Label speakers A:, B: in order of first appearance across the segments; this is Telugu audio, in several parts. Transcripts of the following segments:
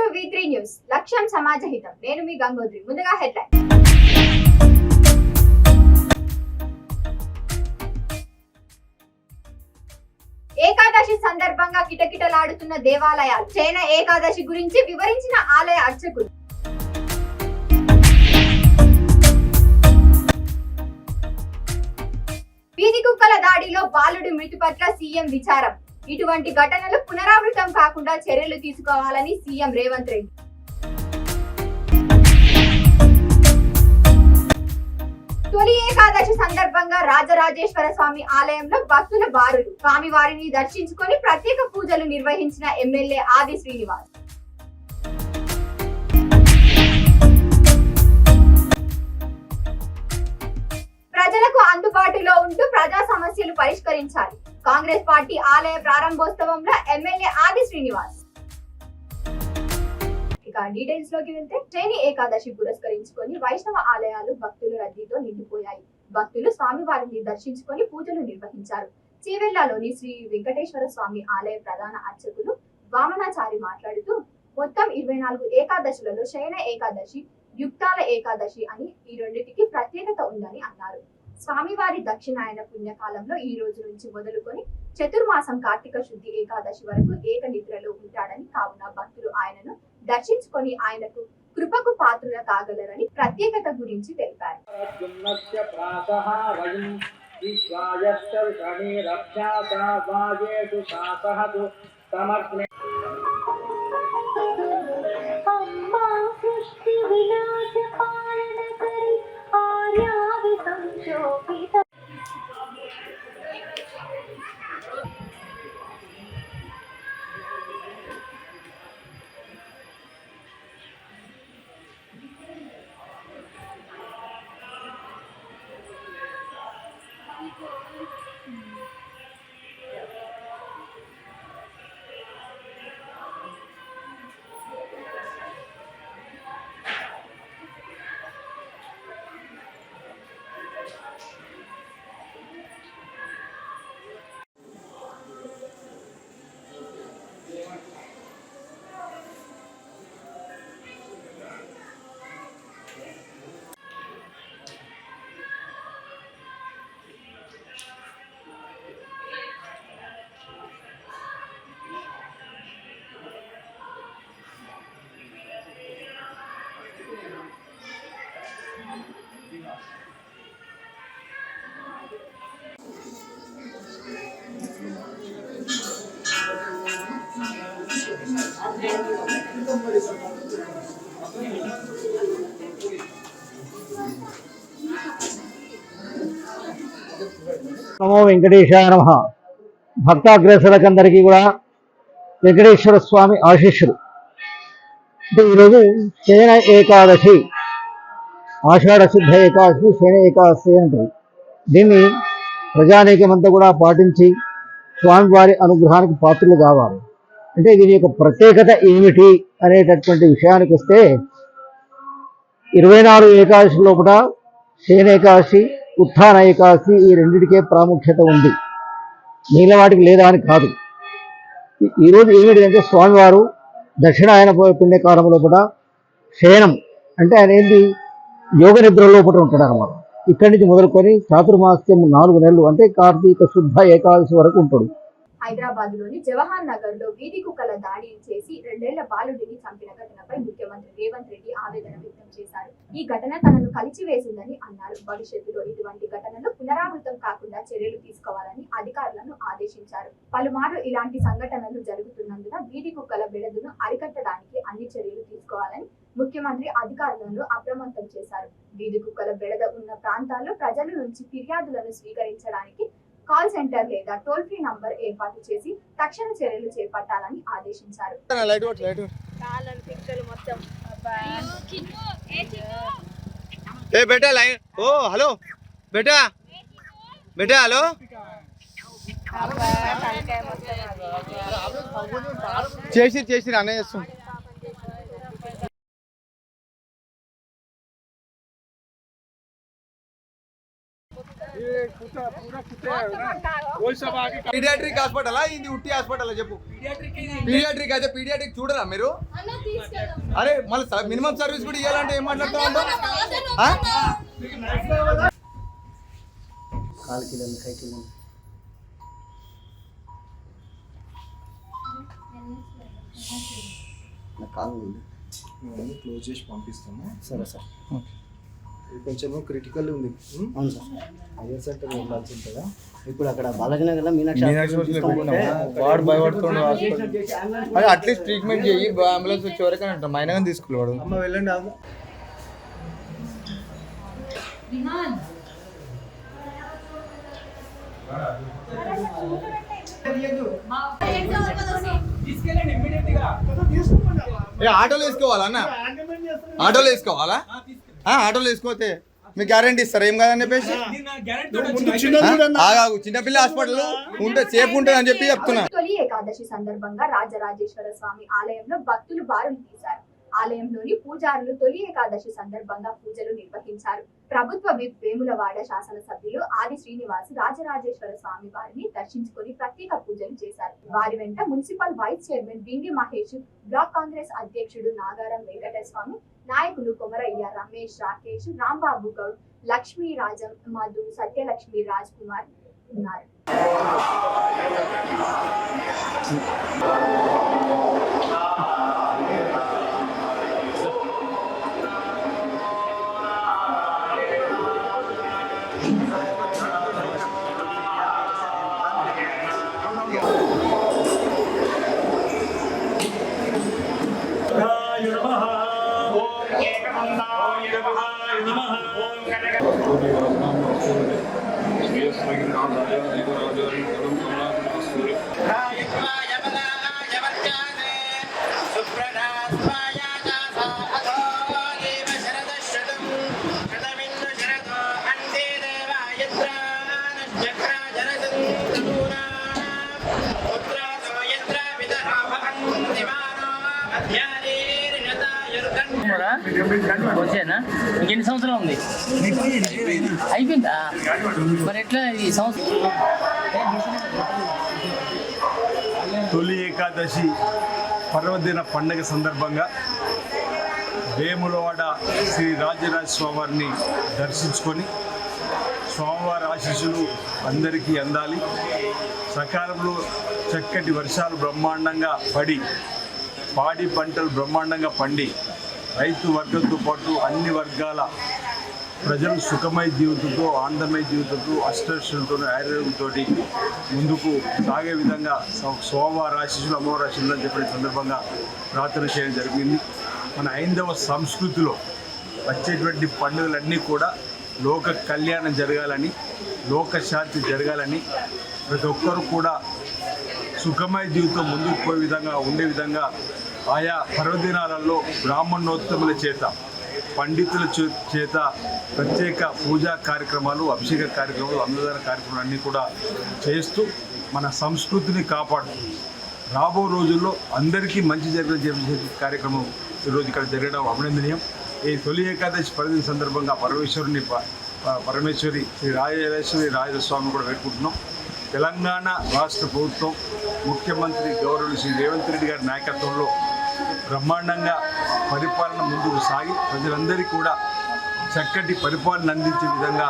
A: To V3 news. లక్ష్యం సమాజ హితం. నేను మీ గంగోత్రి. ముందుగా హెడ్లైన్. ఏకాదశి సందర్భంగా కిటకిటలాడుతున్న దేవాలయాలు. చైన ఏకాదశి గురించి వివరించిన ఆలయ అర్చకులు. వీధి కుక్కల దాడిలో బాలుడి మృతి పట్ల సీఎం విచారం. ఇటువంటి ఘటనలు పునరావృతం కాకుండా చర్యలు తీసుకోవాలని సీఎం రేవంత్ రెడ్డి. తొలి ఏకాదశి సందర్భంగా రాజరాజేశ్వర స్వామి ఆలయంలో భక్తుల బారులు. స్వామివారిని దర్శించుకొని ప్రత్యేక పూజలు నిర్వహించిన ఎమ్మెల్యే ఆది శ్రీనివాస్. ప్రజలకు అందుబాటులో ఉంటూ ప్రజా సమస్యలు పరిష్కరించాలి. కాంగ్రెస్ పార్టీ ఆలయ ప్రారంభోత్సవంలో ఎమ్మెల్యే ఆది శ్రీనివాస్. ఇక డీటెయిల్స్ లోకి వెళ్తే, శని ఏకాదశి పురస్కరించుకొని వైష్ణవ ఆలయాలు భక్తుల రద్దీతో నిండిపోయాయి. భక్తులు స్వామివారిని దర్శించుకొని పూజలు నిర్వహించారు. చేవెళ్లలోని శ్రీ వెంకటేశ్వర స్వామి ఆలయ ప్రధాన అర్చకులు వామనాచారి మాట్లాడుతూ, మొత్తం 24 ఏకాదశులలో శయన ఏకాదశి, యుక్తాల ఏకాదశి అని ఈ రెండింటికి ప్రత్యేకత ఉందని అన్నారు. స్వామివారి దక్షిణాయన పుణ్యకాలంలో ఈ రోజు నుంచి మొదలుకొని చతుర్మాసం కార్తీక శుద్ధి ఏకాదశి వరకు ఏక నిద్రలో ఉంటాడని, కావున భక్తులు ఆయనను దర్శించుకొని ఆయనకు కృపకు పాత్రుల కాగలరని ప్రత్యేకత గురించి తెలిపారు.
B: నమో వెంకటేశాయ నమః. భక్తాగ్రేసులకందరికీ కూడా వెంకటేశ్వర స్వామి ఆశీస్సులు. అంటే ఈరోజు శయన ఏకాదశి, ఆషాఢ శుద్ధ ఏకాదశి, శయన ఏకాదశి అంటారు. దీన్ని ప్రజానీకమంతా కూడా పాటించి స్వామివారి అనుగ్రహానికి పాత్రలు కావాలి. అంటే దీని యొక్క ప్రత్యేకత ఏమిటి అనేటటువంటి విషయానికి వస్తే, 24 ఏకాదశి లోపల శయన ఏకాదశి, ఉత్థాన ఏకాదశి ఈ రెండింటికే ప్రాముఖ్యత ఉంది. మిగిలిన వాటికి లేదా అని కాదు. ఈరోజు ఏమిటంటే, స్వామివారు దక్షిణాయన పుణ్యకాలం లోపల శయనం అంటే ఆయన ఏంటి, యోగ నిద్ర లోపల ఉంటాడు అన్నమాట. ఇక్కడి నుంచి మొదలుకొని చాతుర్మాస్యం 4 నెలలు అంటే కార్తీక శుద్ధ ఏకాదశి వరకు ఉంటాడు.
A: హైదరాబాద్ లోని జవహర్ నగర్ లో వీధి కుక్కల దాడి చేసి 2 ఏళ్ల బాలుడిని చంపిన ఘటనపై ముఖ్యమంత్రి రేవంత్ రెడ్డి ఆవేదన వ్యక్తం చేశారు. ఈ ఘటన తనను కలిచివేసిందని అన్నారు. భవిష్యత్తులో ఇటువంటి ఘటనలు పునరావృతం కాకుండా చర్యలు తీసుకోవాలని అధికారులను ఆదేశించారు. పలుమార్లు ఇలాంటి సంఘటనలు జరుగుతున్నందున వీధి కుక్కల బెడదను అరికట్టడానికి అన్ని చర్యలు తీసుకోవాలని ముఖ్యమంత్రి అధికారులను అప్రమత్తం చేశారు. వీధి కుక్కల బెడద ఉన్న ప్రాంతాల్లో ప్రజల నుంచి ఫిర్యాదులను స్వీకరించడానికి కాల్ సెంటర్ లేదా టోల్ ఫ్రీ నంబర్ ఏర్పాటు చేసి తక్షణ చర్యలు చేపట్టాలని ఆదేశించారు.
C: చేసి అనే చేస్తుంది. పీడియాట్రిక్ హాస్పిటల్ ఇది ఉట్టి హాస్పిటల్ చెప్పు. పీడియాట్రిక్ అయితే పీడియాట్రిక్ చూడరా మీరు? అరే మళ్ళీ మినిమం సర్వీస్ కూడా ఇవ్వాలంటే ఏం మాట్లాడుతున్నావు?
D: క్లోజ్ చేసి పంపిస్తాము.
B: సరే సార్.
D: ఇది కొంచెం క్రిటికల్ ఉంది.
B: అవును సార్.
D: హైయర్ సెంటర్ వెళ్ళాల్సి ఉంటుందా?
B: ఇప్పుడు అక్కడ బాలాజీనగర్లో మీనాక్షి
C: వాడు భయపడుతున్నాడు. అదే అట్లీస్ట్ ట్రీట్మెంట్ చేయి, అంబులెన్స్ వచ్చే వరకు అంటాం. అయినా కానీ తీసుకున్నాడు.
D: అమ్మ వెళ్ళండి.
C: ఆటోలో వేసుకోవాలా అన్న? ఆటోలో వేసుకోవాలా? ఆటోలో వేసుకోతే మీకు గ్యారంటీ ఇస్తారు ఏం కాదని చెప్పేసి. ఆగాగు, చిన్నపిల్ల హాస్పిటల్ ఉంటే సేఫ్ ఉంటుంది అని చెప్పి చెప్తున్నా.
A: తొలి ఏకాదశి సందర్భంగా రాజరాజేశ్వర స్వామి ఆలయంలో భక్తులు బారులు తీశారు. ఆలయంలోని పూజారులు తొలి ఏకాదశి సందర్భంగా పూజలు నిర్వహించారు. ప్రభుత్వ విప్ వేములవాడ శాసనసభ్యులు ఆది శ్రీనివాస్ రాజరాజేశ్వర స్వామి వారిని దర్శించుకొని ప్రత్యేక పూజలు చేశారు. వారి వెంట మున్సిపల్ వైస్ చైర్మన్ డిండి మహేష్, బ్లాక్ కాంగ్రెస్ అధ్యక్షుడు నాగారం వెంకటస్వామి, నాయకులు కొమరయ్య, రమేష్, రాకేష్, రాంబాబు గౌడ్, లక్ష్మీ రాజం, మధు, సత్యలక్ష్మి, రాజ్ కుమార్ ఉన్నారు.
E: వచ్చేనా? ఇంకెన్ని సంవత్సరాలు ఉంది? అయిపోయిందా? మరి ఎట్లా ఈ సంవత్సరం?
F: తొలి ఏకాదశి పర్వదిన పండుగ సందర్భంగా వేములవాడ శ్రీ రాజరాజ స్వామివారిని దర్శించుకొని స్వామివారి ఆశీస్సులు అందరికీ అందాలి. సకాలంలో చక్కటి వర్షాలు బ్రహ్మాండంగా పడి పాడి పంటలు బ్రహ్మాండంగా పండి రైతు వర్గంతో పాటు అన్ని వర్గాల ప్రజలు సుఖమయ జీవితంతో, ఆనందమయ జీవితంతో, అష్టైశ్వర్యంతో, ఆరోగ్యంతో ముందుకు సాగే విధంగా సోమవార ఆశీస్సులు, అమ్మవారి ఆశీస్సులు అని చెప్పిన సందర్భంగా ప్రార్థన చేయడం జరిగింది. మన హైందవ సంస్కృతిలో వచ్చేటువంటి పండుగలన్నీ కూడా లోక కళ్యాణం జరగాలని, లోక శాంతి జరగాలని, ప్రతి ఒక్కరూ కూడా సుఖమయ జీవితం ముందుకు పోయే విధంగా ఉండే విధంగా ఆయా పర్వదినాలలో బ్రాహ్మణోత్తముల చేత, పండితుల చేత ప్రత్యేక పూజా కార్యక్రమాలు, అభిషేక కార్యక్రమాలు, అన్నదాన కార్యక్రమాలు అన్నీ కూడా చేస్తూ మన సంస్కృతిని కాపాడుతూ రాబో రోజుల్లో అందరికీ మంచి జరిగే కార్యక్రమం ఈరోజు ఇక్కడ జరగడం అభినందనీయం. ఈ తొలి ఏకాదశి పర్వదిన సందర్భంగా పరమేశ్వరి శ్రీ రాజరాజేశ్వరి రాజస్వామి కూడా వేడుకుంటున్నాం. తెలంగాణ రాష్ట్ర ప్రభుత్వం ముఖ్యమంత్రి గౌరవులు శ్రీ రేవంత్ రెడ్డి గారి నాయకత్వంలో బ్రహ్మాండంగా పరిపాలన ముందుకు సాగి ప్రజలందరికీ కూడా చక్కటి పరిపాలన అందించే విధంగా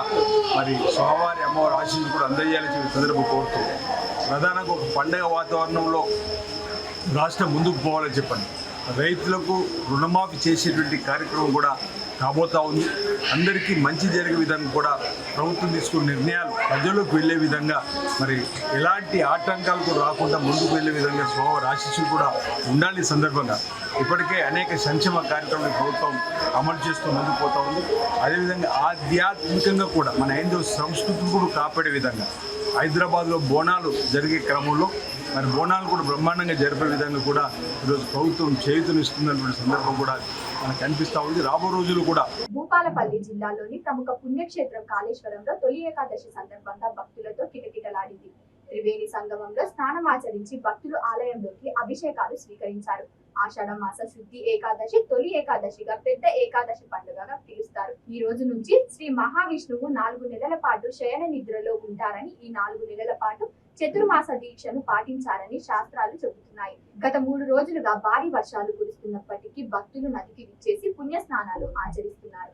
F: మరి స్వామివారి అమ్మవారి ఆశీస్సులు కూడా అందజేయాలని చెప్పి సందర్భం కోరుతూ ప్రధానంగా ఒక పండగ వాతావరణంలో రాష్ట్రం ముందుకు పోవాలని చెప్పండి. రైతులకు రుణమాఫీ చేసేటువంటి కార్యక్రమం కూడా కాబోతా ఉంది. అందరికీ మంచి జరిగే విధంగా కూడా ప్రభుత్వం తీసుకున్న నిర్ణయాలు ప్రజలకు వెళ్ళే విధంగా మరి ఎలాంటి ఆటంకాలకు రాకుండా ముందుకు వెళ్ళే విధంగా స్వామివారి ఆశీస్సులు కూడా ఉండాలి. సందర్భంగా ఇప్పటికే అనేక సంక్షేమ కార్యక్రమాలు ప్రభుత్వం అమలు చేస్తూ ముందుకు పోతా ఉంది. అదేవిధంగా ఆధ్యాత్మికంగా కూడా మన హైందవ సంస్కృతిని కూడా కాపాడే విధంగా హైదరాబాద్లో బోనాలు జరిగే క్రమంలో మరి బోనాలు కూడా బ్రహ్మాండంగా జరిపే విధంగా కూడా ఈరోజు ప్రభుత్వం చేయూతనిస్తున్నటువంటి సందర్భం కూడా మనకు కనిపిస్తూ ఉంది. రాబో రోజులు కూడా
A: భూపాలపల్లి జిల్లాలోని ప్రముఖ పుణ్యక్షేత్రం కాళేశ్వరంలో తొలి ఏకాదశి సందర్భంగా భక్తులతో కిటకిటలాడింది. త్రివేణి సంగమంలో స్నానమాచరించి భక్తులు ఆలయంలోకి అభిషేకాలు స్వీకరించారు. ఆషాఢ మాస శుద్ధి ఏకాదశి తొలి ఏకాదశిగా పెద్ద ఏకాదశి పండుగగా పిలుస్తారు. ఈ రోజు నుంచి శ్రీ మహావిష్ణువు 4 నెలల పాటు శయన నిద్రలో ఉంటారని, ఈ 4 నెలల పాటు చతుర్మాస దీక్షను పాటించాలని శాస్త్రాలు చెబుతున్నాయి. గత 3 రోజులుగా భారీ వర్షాలు కురుస్తున్నప్పటికీ భక్తులు నదికి విచ్చేసి పుణ్య స్నానాలు ఆచరిస్తున్నారు.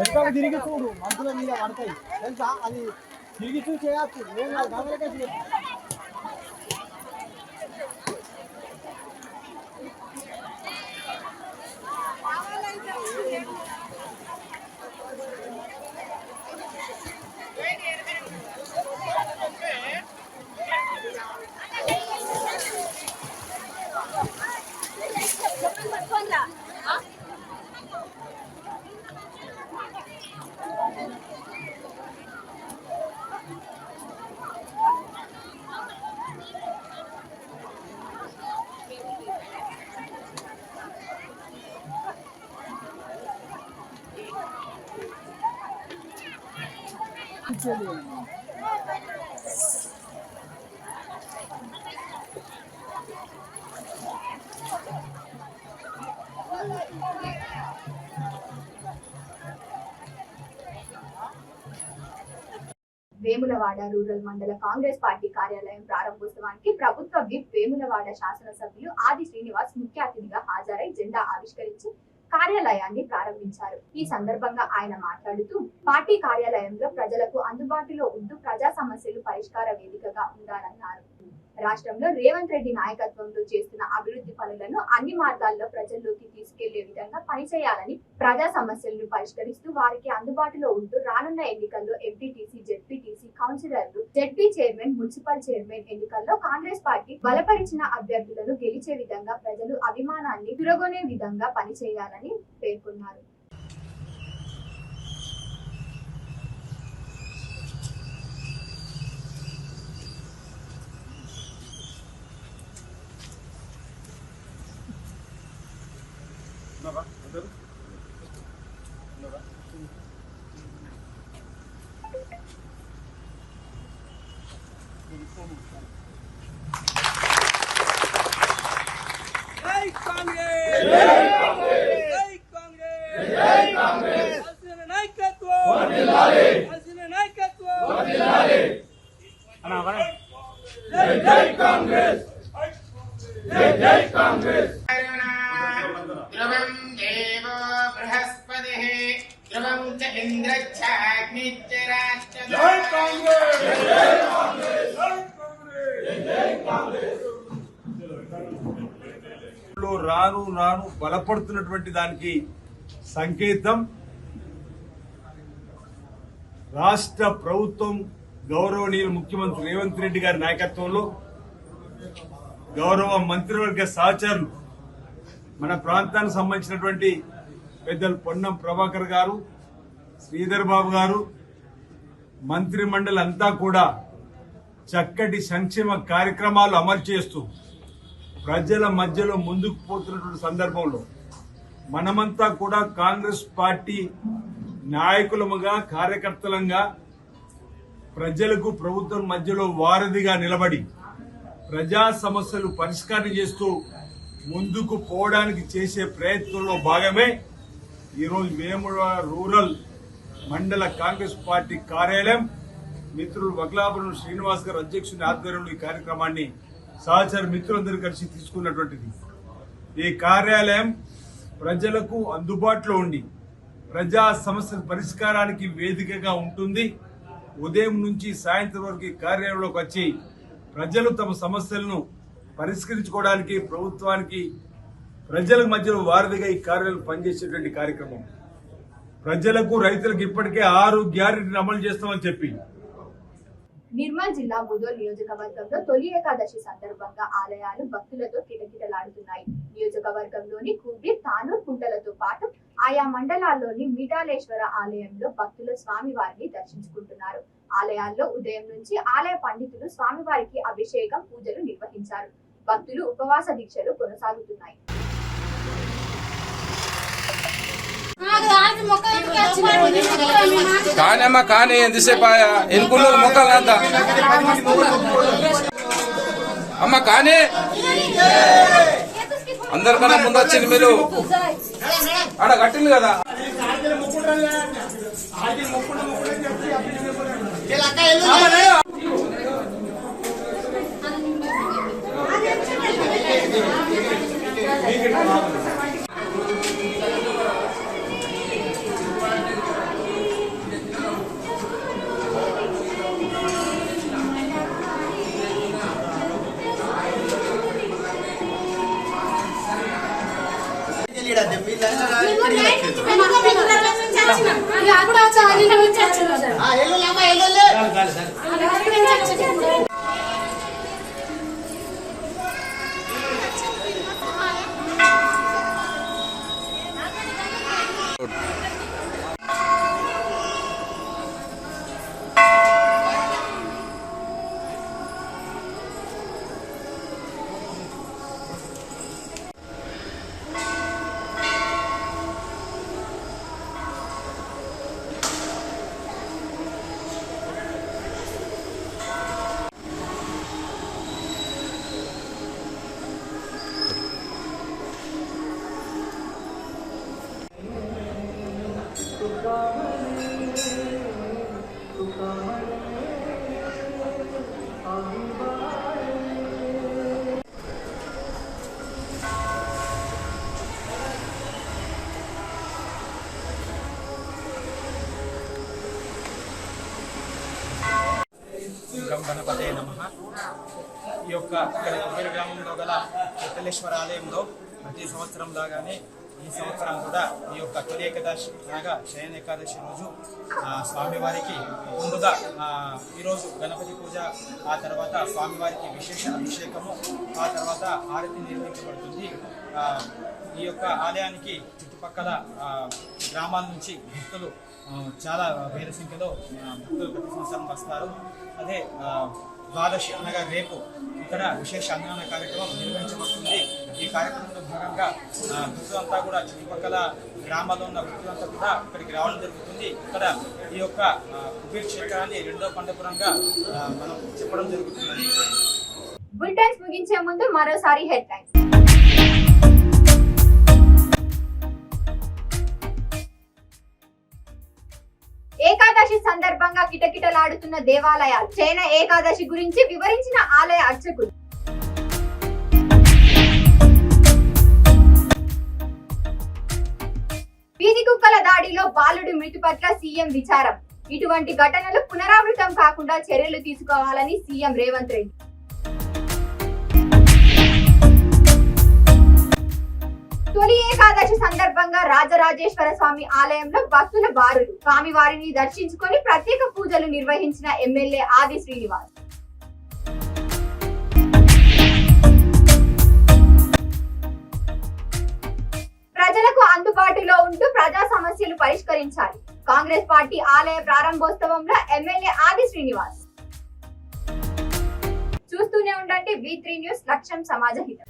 G: ఎక్కడ తిరిగి చూడు మనుషుల మీద పడతాయి తెలుసా, అది తిరిగి చూసి చేయచ్చు. నేను గమనించి
A: వేములవాడ రూరల్ మండల కాంగ్రెస్ పార్టీ కార్యాలయం ప్రారంభోత్సవానికి ప్రభుత్వ విప్ వేములవాడ శాసనసభ్యులు ఆది శ్రీనివాస్ ముఖ్య అతిథిగా హాజరై జెండా ఆవిష్కరించి కార్యాలయాన్ని ప్రారంభించారు. ఈ సందర్భంగా ఆయన మాట్లాడుతూ పార్టీ కార్యాలయంలో ప్రజలకు అందుబాటులో ఉంటూ ప్రజా సమస్యలు పరిష్కార వేదికగా ఉండాలన్నారు. రాష్ట్రంలో రేవంత్ రెడ్డి నాయకత్వంలో చేస్తున్న అభివృద్ధి పనులను అన్ని మార్గాల్లో ప్రజల్లోకి తీసుకెళ్లే విధంగా పనిచేయాలని, ప్రజా సమస్యలను పరిష్కరిస్తూ వారికి అందుబాటులో ఉంటూ రానున్న ఎన్నికల్లో ఎంపీటీసీ, జెడ్పీటీసీ, కౌన్సిలర్లు, జెడ్పీ చైర్మన్, మున్సిపల్ చైర్మన్ ఎన్నికల్లో కాంగ్రెస్ పార్టీ బలపరిచిన అభ్యర్థులను గెలిచే విధంగా ప్రజలు అభిమానాన్ని తిరగొనే విధంగా పనిచేయాలని పేర్కొన్నారు.
F: రాను రాను బలపడుతున్నటువంటి దానికి సంకేతం రాష్ట్ర ప్రభుత్వం గౌరవనీయులు ముఖ్యమంత్రి రేవంత్ రెడ్డి గారి నాయకత్వంలో గౌరవ మంత్రివర్గ సహచరులు మన ప్రాంతానికి సంబంధించినటువంటి పెద్దలు పొన్నం ప్రభాకర్ గారు, శ్రీధర్ బాబు గారు, మంత్రిమండలి అంతా కూడా చక్కటి సంక్షేమ కార్యక్రమాలు అమలు చేస్తూ ప్రజల మధ్యలో ముందుకు పోతున్నటువంటి సందర్భంలో మనమంతా కూడా కాంగ్రెస్ పార్టీ నాయకులముగా కార్యకర్తలంగా ప్రజలకు ప్రభుత్వం మధ్యలో వారధిగా నిలబడి ప్రజా సమస్యలు పరిష్కారం చేస్తూ ముందుకు పోవడానికి చేసే ప్రయత్నంలో భాగమే ఈరోజు వేముల రూరల్ మండల కాంగ్రెస్ పార్టీ కార్యాలయం మిత్రులు వగ్లాపురం శ్రీనివాస్ గారు అధ్యక్షుని ఆధ్వర్యంలో ఈ కార్యక్రమాన్ని సహచర మిత్రులందరూ కలిసి తీసుకున్నటువంటిది. ఈ కార్యాలయం ప్రజలకు అందుబాటులో ఉండి ప్రజా సమస్యల పరిష్కారానికి వేదికగా ఉంటుంది. ఉదయం నుంచి సాయంత్రం వరకు ఈ కార్యాలయంలోకి వచ్చి ప్రజలు తమ సమస్యలను పరిష్కరించుకోవడానికి ప్రభుత్వానికి ప్రజల మధ్యలో వారధిగా ఈ కార్యాలయం పనిచేసేటువంటి కార్యక్రమం. ప్రజలకు రైతులకు ఇప్పటికే 6 గ్యారెంటీలు అమలు చేస్తామని చెప్పి
A: నిర్మల్ జిల్లా ముదోల్ నియోజకవర్గంలో తొలి ఏకాదశి సందర్భంగా ఆలయాలు భక్తులతో కిటకిటలాడుతున్నాయి. నియోజకవర్గంలోని కూబిర్, తానూర్, కుంటలతో పాటు ఆయా మండలాల్లోని మిడాలేశ్వర ఆలయంలో భక్తులు స్వామివారిని దర్శించుకుంటున్నారు. ఆలయాల్లో ఉదయం నుంచి ఆలయ పండితులు స్వామివారికి అభిషేకం, పూజలు నిర్వహించారు. భక్తులు ఉపవాస దీక్షలు కొనసాగుతున్నాయి.
H: కానమ్మా కానీ ఎంతసేపు ఎన్నుకున్న మొక్కలంతా అమ్మ కానీ అందరికన్నా ముందు వచ్చింది మీరు ఆడ కట్టింది కదా.
I: గణపతే నమః. ఈ యొక్క ఇక్కడ కుబేర గ్రామంలో గల వెంకటేశ్వర ఆలయంలో ప్రతి సంవత్సరం లాగానే ఈ సంవత్సరం కూడా ఈ యొక్క తొలి ఏకాదశి అనగా శయన ఏకాదశి రోజు స్వామివారికి ముందుగా ఈరోజు గణపతి పూజ, ఆ తర్వాత స్వామివారికి విశేష అభిషేకము, ఆ తర్వాత ఆరతి నిర్వహించబడుతుంది. ఈ యొక్క ఆలయానికి చుట్టుపక్కల గ్రామాల నుంచి భక్తులు చాలా వేల సంఖ్యలో భక్తులు ప్రతి సంవత్సరం వస్తారు. అదే ద్వాదశి అనగా రేపు ఇక్కడ విశేష అన్నదాన కార్యక్రమం నిర్వహించబడుతుంది. ఈ కార్యక్రమంలో భాగంగా భక్తులంతా కూడా చుట్టుపక్కల గ్రామాల్లో ఉన్న భక్తులంతా కూడా ఇక్కడికి రావడం జరుగుతుంది. ఇక్కడ ఈ యొక్క కుబేర్ క్షేత్రాన్ని 2వ పండపురంగా మనం చెప్పడం జరుగుతుంది.
A: బులెటిన్స్ ముగించే ముందు మరోసారి హెడ్లైన్స్. ఏకాదశి సందర్భంగా కిటకిటలాడుతున్న దేవాలయాలు, శయన ఏకాదశి గురించి వివరించిన ఆలయ అర్చకులు. వీధి కుక్కల దాడిలో బాలుడి మృతి పట్ల సీఎం విచారం. ఇటువంటి ఘటనలు పునరావృతం కాకుండా చర్యలు తీసుకోవాలని సీఎం రేవంత్ రెడ్డి. తొలి ఏకాదశి సందర్భంగా రాజరాజేశ్వర స్వామి ఆలయంలో భక్తుల బారులు. స్వామివారిని దర్శించుకొని ప్రత్యేక పూజలు నిర్వహించిన ఎమ్మెల్యే ఆది శ్రీనివాస్. ప్రజలకు అందుబాటులో ఉంటూ ప్రజా సమస్యలు పరిష్కరించాలి. కాంగ్రెస్ పార్టీ ఆలయ ప్రారంభోత్సవంలో ఎమ్మెల్యే ఆది శ్రీనివాస్. చూస్తూనే ఉండండి V3 న్యూస్, లక్ష్యం సమాజ హితం.